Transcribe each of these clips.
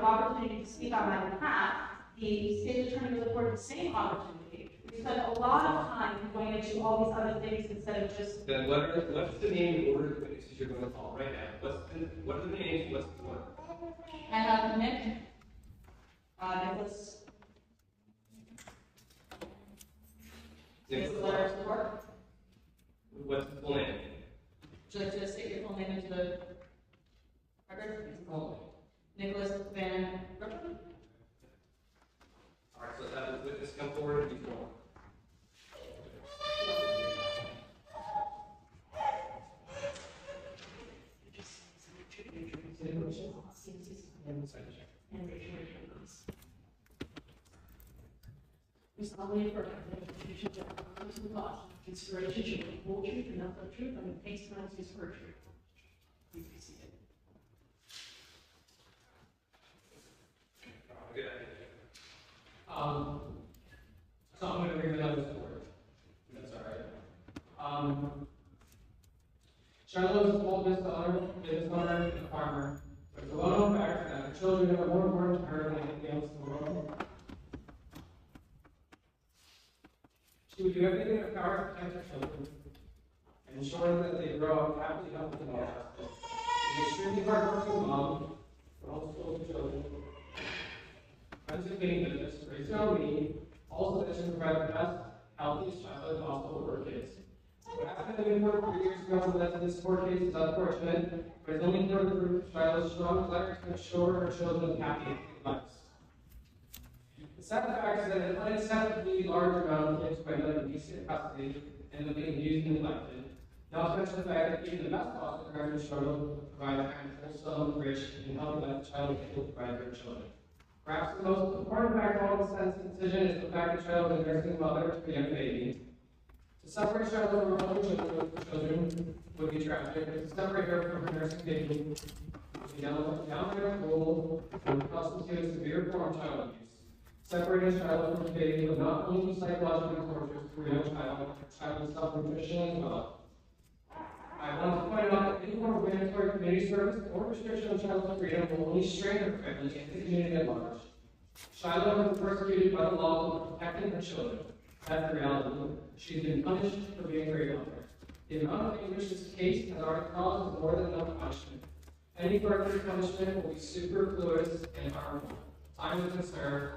of opportunity to speak on my behalf, the state attorney was afforded the same opportunity. We spent a lot of time going into all these other things instead of just. Then what's the name and order of witnesses you're going to call right now? What are the names? What's the order? I have Nick, Nicholas. Nicholas letter of support. What's the full name? Would you like to state your full name into the record? Nicholas Van Brooklyn. All right, so that the witness come forward before. We solemnly affirm that the Constitution of the Constitution of law, consideration should be whole truth and nothing but truth, and the case times is perjury. Please be seated. Good idea. So I'm going to bring that up to work. That's all right. Charlotte is a small business owner, and a farmer. But it's a well-known fact that her children are more important to her than anything else in the world. She would do everything in her power to protect her children and ensure that they grow up happily, healthy, and well. She's an extremely hardworking mom for homeschool her children. Friends of being business, raising her own need, also that she can provide the best, healthiest childhood possible for her kids. What happened in Newport 3 years ago that led to this court case is unfortunate, but it's only further proof Shiloh's strong desire to ensure her children's happy lives. The sad fact is that an unacceptably large amount of kids wind up in decent custody and are being used and neglected. Not to mention the fact that even the best foster parents struggle to provide a kind of wholesome, rich, and healthy life the child is able to provide for their children. Perhaps the most important fact of all this decision is the fact that Shiloh is a nursing mother to a young baby. To separate Shiloh from her own children would be tragic, but to separate her from her nursing baby would be downright cruel and would constitute a severe form of child abuse. Separating Shiloh from her baby would not only be psychologically torturous to a young child, but child would suffer nutritionally as well. I want to point out that any form of mandatory community service or restriction on child's freedom will only strain her family and the community at large. Shiloh has been persecuted by the law for protecting her children. That's the reality. She's been punished for being a great mother. The amount of anguish this case has already caused is more than enough punishment. Any further punishment will be superfluous and harmful. Time has been served.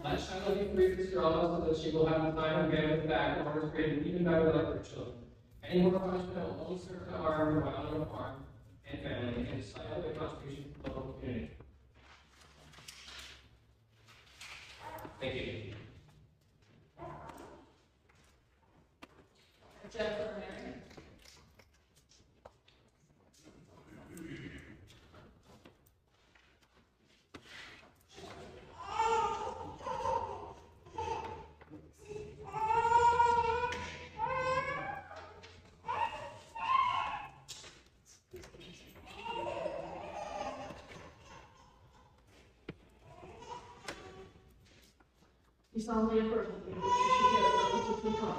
Let Shiloh be free to struggle so that she will have the time and bandwidth back in order to create an even better life for her children. Any more punishment will only serve to harm her violent farm and family and stifle their contribution to the local community. Thank you. Jennifer Mary. We solemnly affirm that the Constitution of the Constitution of law.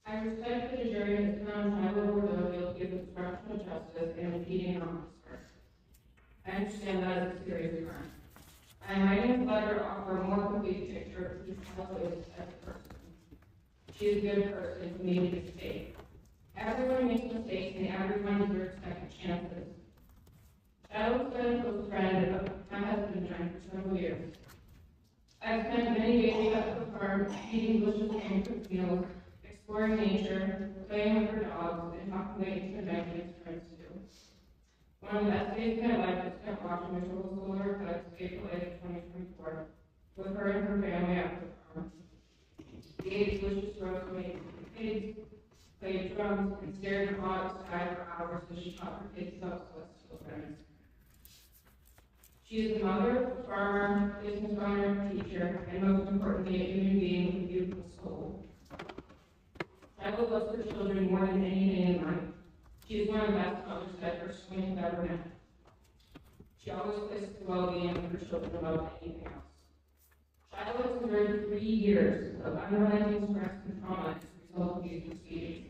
I respect the jury has found Tyler Bourdeau guilty of obstruction of justice and impeding an officer. I understand that is a serious crime. I am writing this letter to offer a more complete picture of who Tyler is as a person. She is a good person who made a mistake. Everyone makes mistakes and everyone deserves second chances. Tyler's been a close friend of my husband and I for several years. I've spent many days at the farm eating delicious home cooked meals, exploring nature, playing with her dogs, and talking late into the night with his friends too. One of the best days of my life was spent watching the total solar eclipse April 8th, 2024, with her and her family at the farm. We ate delicious roast meat with pigs, played drums, and stared at the bottom sky for hours as she taught her kids about celestial friends. She is a mother, farmer, business owner, teacher, and most importantly, a human being with a beautiful soul. Tyler loves her children more than anything in life. She is one of the best mothers that her swing has ever met. She always places the well-being of her children above anything else. 3 years of unrelenting stress and trauma as a result of these proceedings.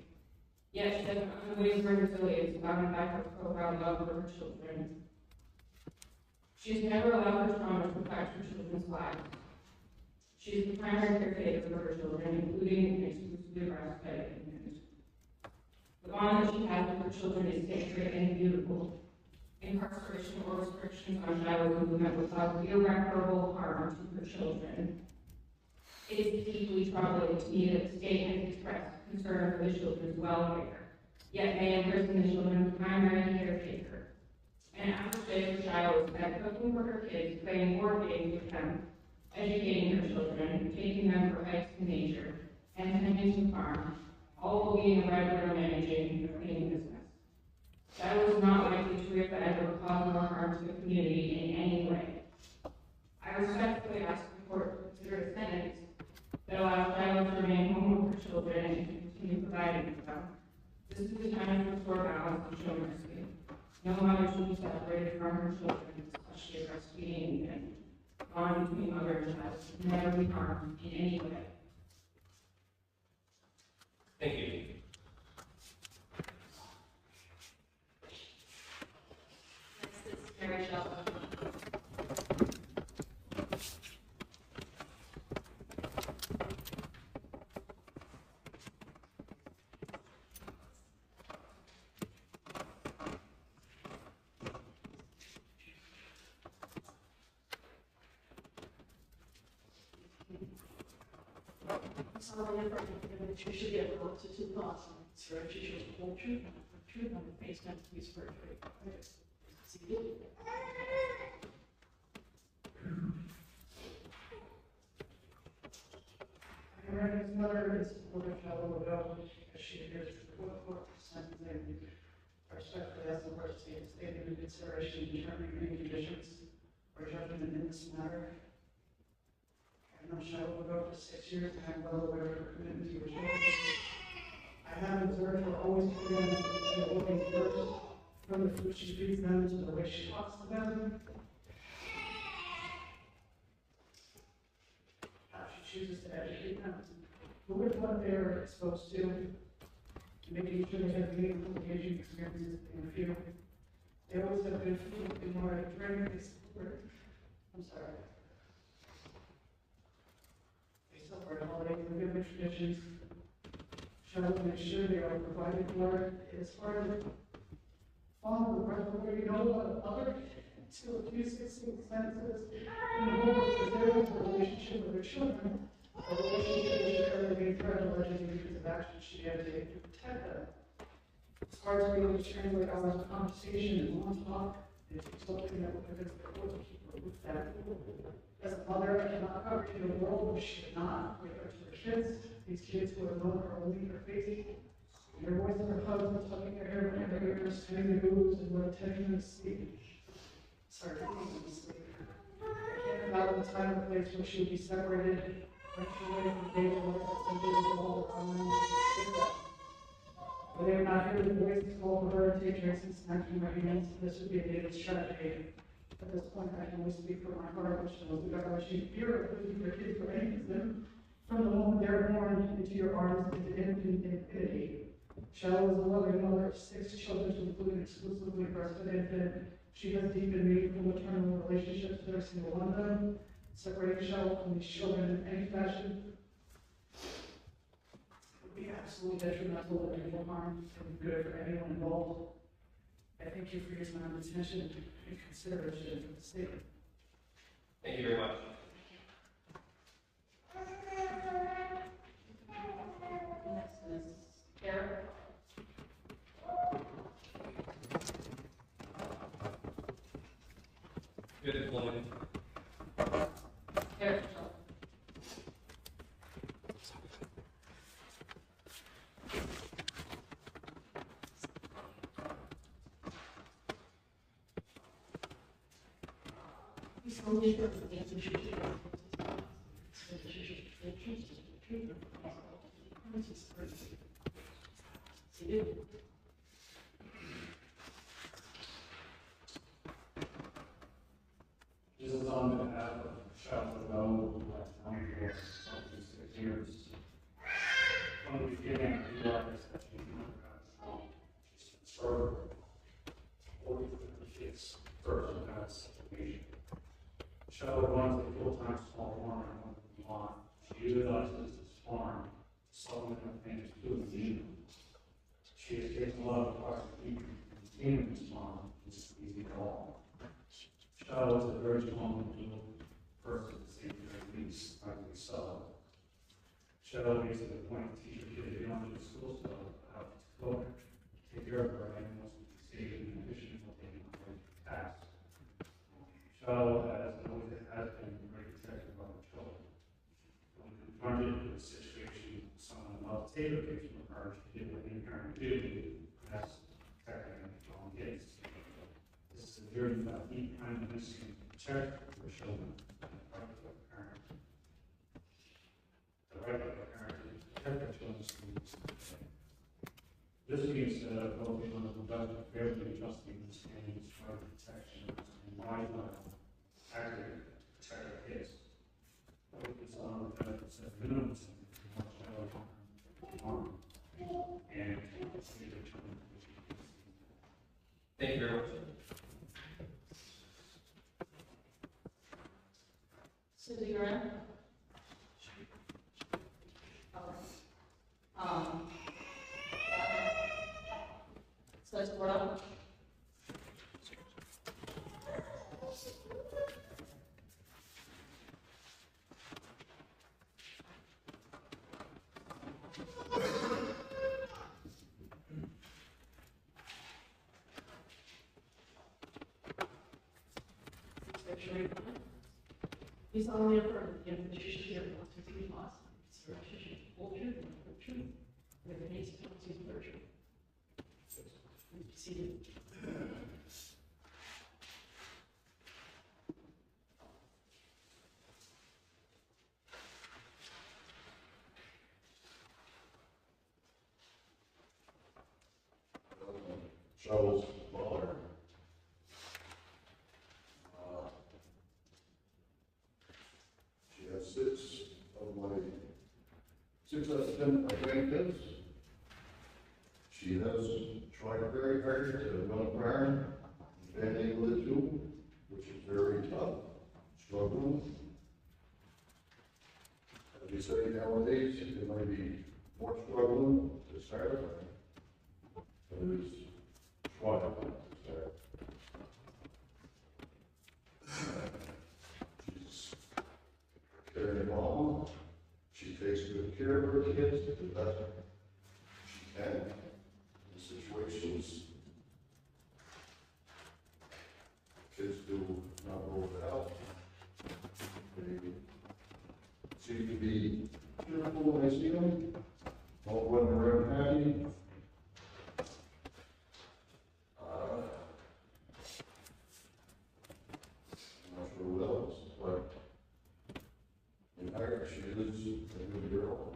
Yet she has an unwavering resilience, allowing back her profound love for her children. She has never allowed her trauma to affect her children's lives. She is the primary caretaker for her children, including and exclusively breastfed infants. The bond that she has with her children is sacred and beautiful. Incarceration or restrictions on child movement would cause irreparable harm to her children. It is deeply troubling to me that the state has expressed concern for the children's welfare, yet may imprison the children's primary caretaker. An average day of a child is spent cooking for her kids, playing board games with them, educating her children, taking them for hikes in nature, and tending to farm, all while being a regular managing a cleaning business. Shiloh is not likely to reoffend or cause more harm to the community in any way. I respectfully ask the court to consider a sentence that allows Shiloh to remain home with her children and to continue providing for them. This is the time to restore balance and show mercy. No mother should be separated from her children, especially breastfeeding and bond between mother and child should never be harmed in any way. Thank you. Next is Mary Shelley. She should get a relative to the thoughts on consideration. She should hold truth and truth on the face not to be perjury. I read his mother is supportive of Bourdeau as she adheres to the court sentencing. I respectfully ask the court to take this statement into consideration in determining any conditions or judgment in this matter. I've known Shiloh Bourdeau for 6 years, and I'm well aware of her commitment to her children. I have observed her always putting them and looking first, from the food she feeds them to the way she talks to them, how she chooses to educate them, with what they are exposed to, making sure they have meaningful, engaging experiences in the field. They always have good food, and more drink, they support. I'm sorry. Or holidays and family traditions. Child make sure they are provided for. It is part of the follow the breath of where you know what other to a few 16 sentences in the hope of preserving the relationship with their children, a relationship that should ever be threat allegedly because of actions she had taken to protect them. It's hard to be able to translate hours of conversation in one talk into something that will convince the court to keep her with that. As a mother, I cannot cover in the world where she did not give her to her kids, these kids who have known her only her face, and her voice of her husband tucking her hair in her ears, turning the boobs, and what attending them to sleep. Sorry, putting them to sleep. I can't imagine the time or place where she would be separated, when she away from daily life that simply involved her own with them. But they would not hear the voices call for her and take drinks and snacks from her hands, this would be a daily tragedy. At this point, I can only speak for my heart, which knows the God she fear of losing your kids for any reason, from the moment they're born into your arms into infinity. Shiloh is a loving mother of 6 children, including exclusively breastfed infant. She has deep and meaningful maternal relationships with every single one of them. Separating Shiloh from these children in any fashion would be absolutely detrimental and will harm and good for anyone involved. I thank you for your time and attention and consideration for the statement. Thank you very much. Next is Eric. Good employment. Eric. This is on behalf of Bourdeau, years. From the beginning, we realized that she started 40 kids first in that situation. Shell runs a full-time small farm in Vermont. She utilizes this farm to supplement her family's food needs. She has taken a lot of pride in maintaining this farm. It's easy at all. Shell is a very strong person, to say the least, rightly so. Shell makes it a point to teach her kids beyond the school stuff how to cook, take care of her animals, and be safe and efficient while taking on her tasks. Shell has always has been a great protector of our children. When confronted with a situation, someone about to take her kids from her, she did what any parent do, and that's protecting her own kids. This is a journey about deep kindness and protect her children. The right of a parent. The right of a parent to protect their children's needs. This being said, I hope we want to conduct a fairly just understanding of child protection and wise accurate to protect our kids. Focus on the benefits of minimum harm and Thank you very much. Cindy Grant? Says Bourdeau? He's only affirmed the information here about the three laws. It's a relationship to culture and truth. With the basic penalties of virtue. See. Shell's mother. She has six out of 10 grandkids. She has tried very hard to run a farm, been able to do, which is very tough, struggling. As you say nowadays, it might be more struggling to start a farm. But it is trying to start. She's a caring mom. She takes good care of her kids the best she can. In situations kids do not know without. They seem to be cheerful when I see them, all when they're unhappy. I'm not sure what else, but in fact, she is a good girl.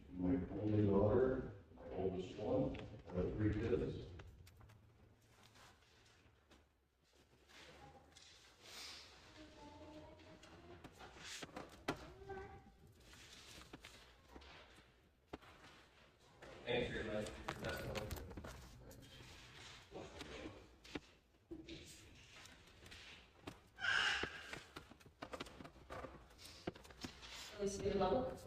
She's my only daughter, my oldest one. I have 3 kids. Thanks for your life, testimony. Please be level.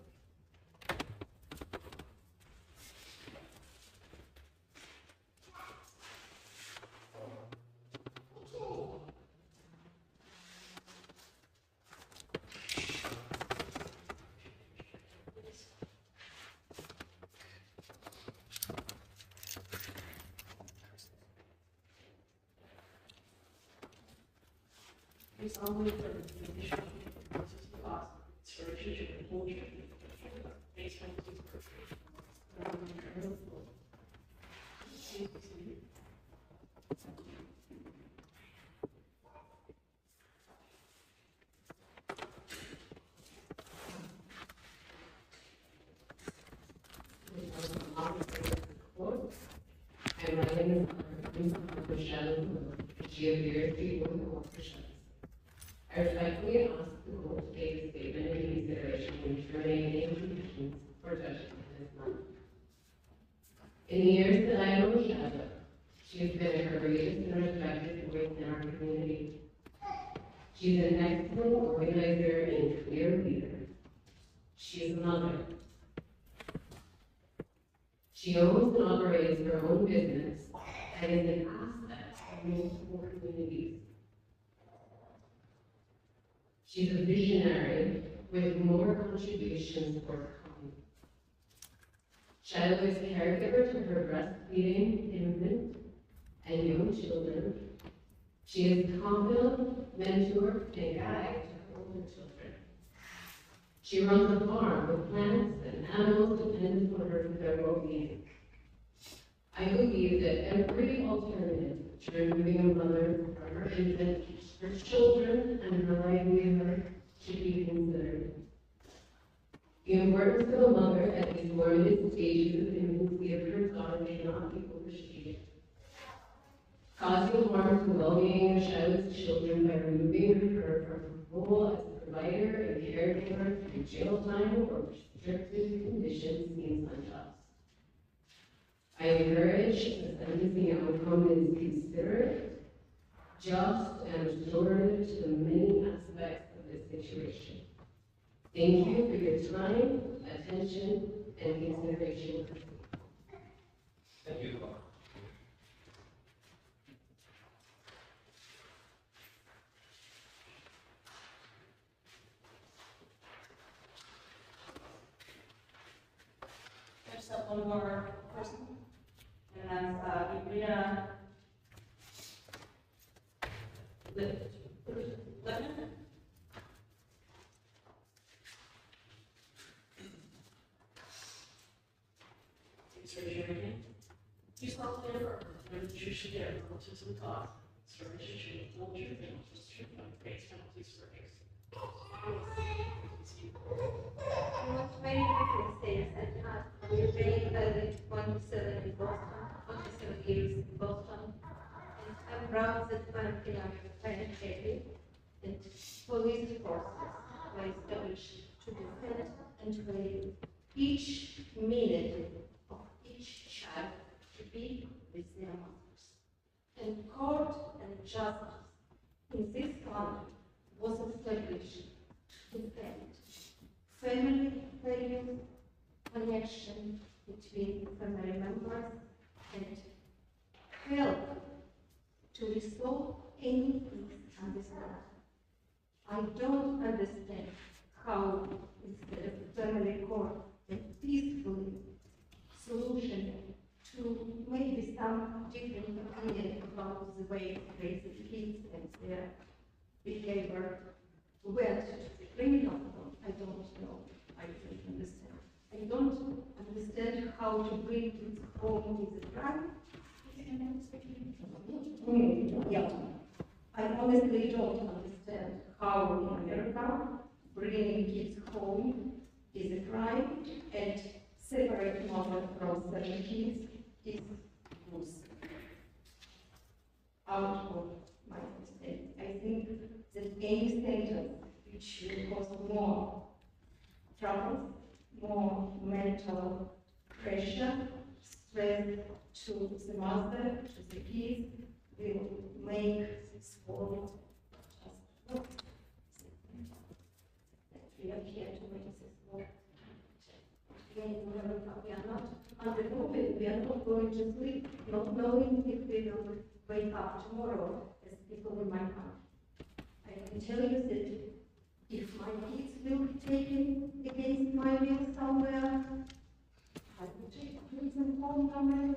It's only for the condition of the laws. It's a relationship with culture. Based on the And my name is Michelle. She appears to be one of the officials. I respectfully ask the court to take a statement into consideration when determining any conditions or touching his money. In the years that I know Shadow, she has been a courageous and respected voice in our community. She's an excellent organizer and clear leader. She is a mother. She owns and operates her own business and is an asset of multiple communities. She's a visionary with more contributions forthcoming. Shiloh is caregiver to her breastfeeding infant and young children. She is confidant, mentor, and guide to her older children. She runs a farm with plants and animals dependent on her for their well-being. I believe that every alternative to removing a mother from her infant, her children, and her livelihood should be considered. The importance of a mother at these formative stages of infancy of her daughter may not be overstated. Causing harm to the well-being of Shiloh's children by removing her from her role as a provider and caregiver through jail time or restricted conditions seems unjust. I encourage the sentencing outcome that is considerate, just, and restorative to the many aspects of this situation. Thank you for your time, attention, and consideration. Thank you. I just have one more person, and that's Ibrina Lippman. Please raise your hand. Please call the number. You should get relatives and thought. Services should hold your families, should not face penalties for this. Not very different states and we're very early 27 in Boston, 27 years in Boston. And I'm proud that I'm financially and police forces were established to defend and to value each minute of each child to be with their mothers. And court and justice in this country was established to defend family values, connection between family members, and help to restore any misunderstanding. I don't understand how, instead of family court, a peaceful solution to maybe some different opinion about the way they raise the kids and their behavior went to the criminal court. I don't know. I don't understand. I don't understand how to bring it home with the crime. Yeah. I honestly don't understand how in America bringing kids home is a crime and separate mother from 7 kids is loose. Out of my understanding. I think that any sentence which will cause more trouble, more mental pressure, stress to the mother, to the kids, will make this world just work. We are here to make this work. We are not under COVID, we are not going to sleep, not knowing if we will wake up tomorrow as people in my country. I can tell you that if my kids will be taken against my will somewhere, I will take them home somewhere.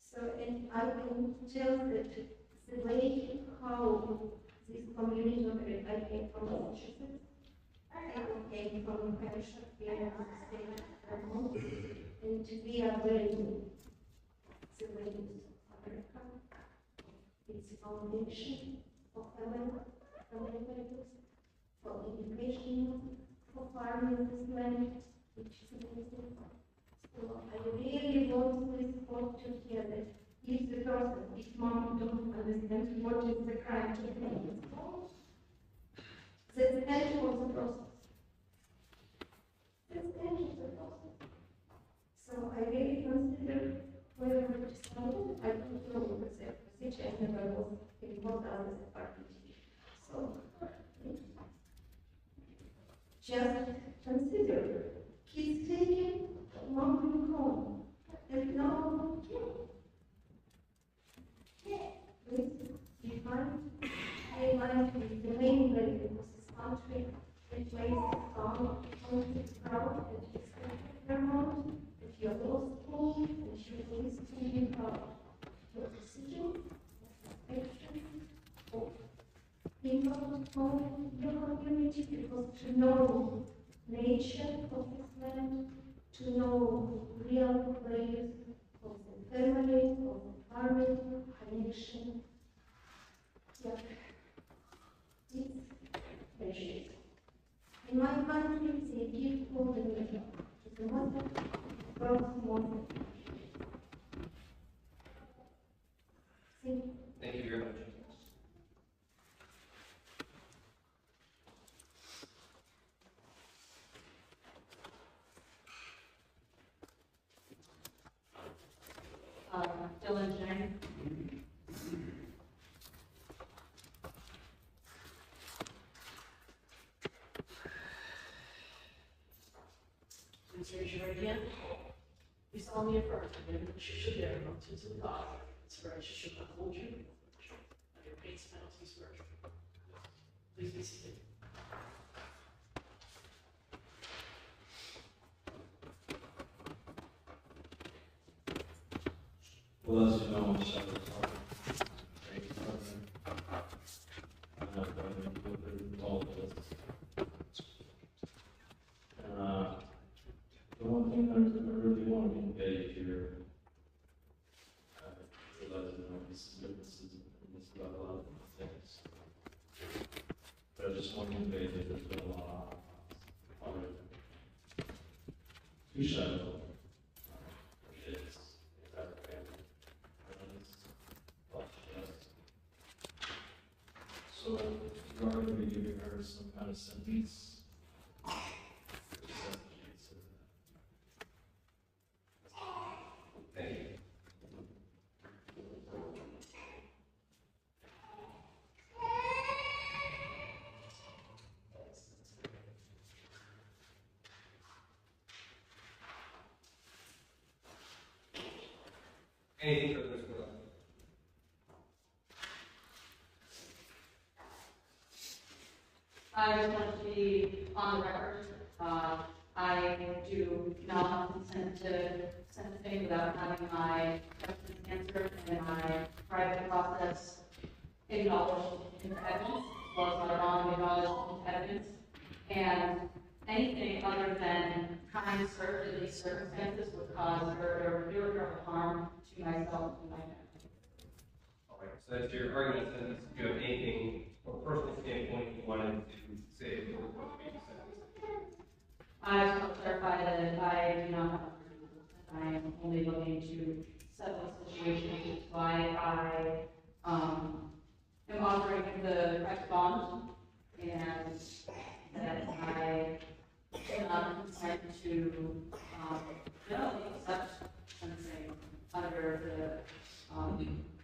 So, and I can tell that the way how this community operates, I came from Massachusetts, I came from New Hampshire, here in the state of Vermont, and we are very new. The values of America, its foundation for family values, for education, for farming this land, which is amazing. So I really want this court to hear that if the person, if mom don't understand what is the crime to them, that's the end of the process. which I never was involved as a party. So, just consider, kids taken, mom will home, and no please be kind, be mindful of the main value of this country, which makes it strong, and it's proud, and it's Vermont, if you're lost school, and you please to be proud. Your decision, affection, of people of your community, because to know nature of this land, to know real place of the family, of the family, connection. Yeah. It's precious. In my country, they give all the nature to the mother, girls, mother. Thank you very much. Dylan Jang. Please raise your right hand. You solemnly affirm that you should bear no sins of God, swear I should not hold you, under pain and penalties of perjury. Please be seated. Well, as you know, I'm Shepherd Park. Thank you, President. I'm not going to go through all of this. The one thing I really want to convey here, I realize there might be some differences in this about a lot of things. But I just want to convey that there's been a lot of too shallow. So you are going to be giving her some kind of sentence. Thank you. Anything further, Mr. Bourdeau? I just want to be on the record. I do not consent to sentencing without having my questions answered and my private process acknowledged in the evidence, as well as my wrong acknowledged in the evidence. And anything other than time served in these circumstances would cause irreparable harm to myself and my family. All right, so that's your argument sentence. Do you have anything from a personal standpoint you wanted to say before the court made the sentence? I just want to clarify that I do not have a criminal. I am only looking to settle the situation, which is why I am offering the correct bond, and that I cannot consent to generally accept sentencing under the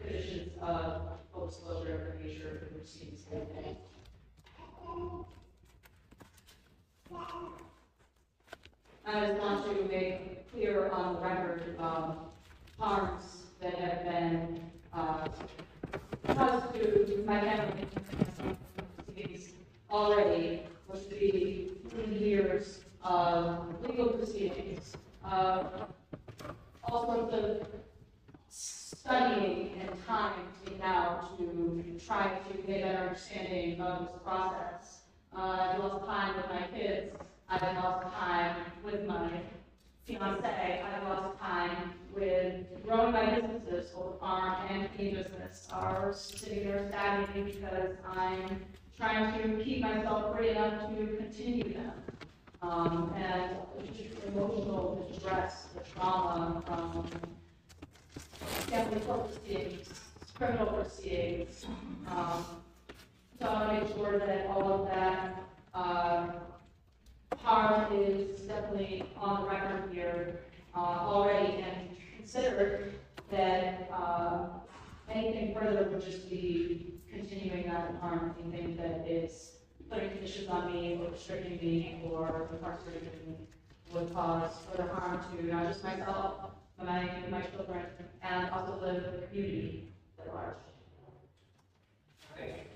conditions of full disclosure of the nature of the proceedings. I just want to make clear on the record harms that have been caused to my family already, which would be 3 years of legal proceedings, all sorts of studying and time taken out to try to get a better understanding of this process. I've lost time with my kids. I've lost time with my fiance. I've lost time with growing my businesses, both farm and bee business, are sitting there stagnating because I'm trying to keep myself free enough to continue them. And just emotional distress, the trauma, family court proceedings, criminal proceedings. So I want to make sure that all of that harm is definitely on the record here already, and consider that anything further would just be continuing that harm, anything that is putting conditions on me or restricting me or incarcerating me would cause further harm to not just myself, but my children, and also the community at large. Thank you.